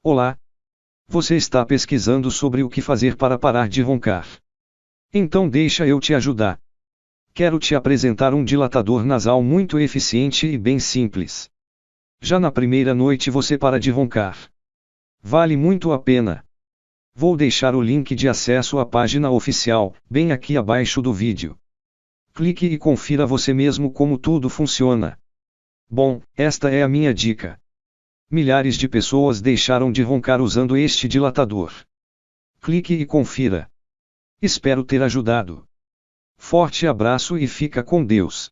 Olá! Você está pesquisando sobre o que fazer para parar de roncar. Então deixa eu te ajudar. Quero te apresentar um dilatador nasal muito eficiente e bem simples. Já na primeira noite você para de roncar. Vale muito a pena. Vou deixar o link de acesso à página oficial, bem aqui abaixo do vídeo. Clique e confira você mesmo como tudo funciona. Bom, esta é a minha dica. Milhares de pessoas deixaram de roncar usando este dilatador. Clique e confira. Espero ter ajudado. Forte abraço e fica com Deus.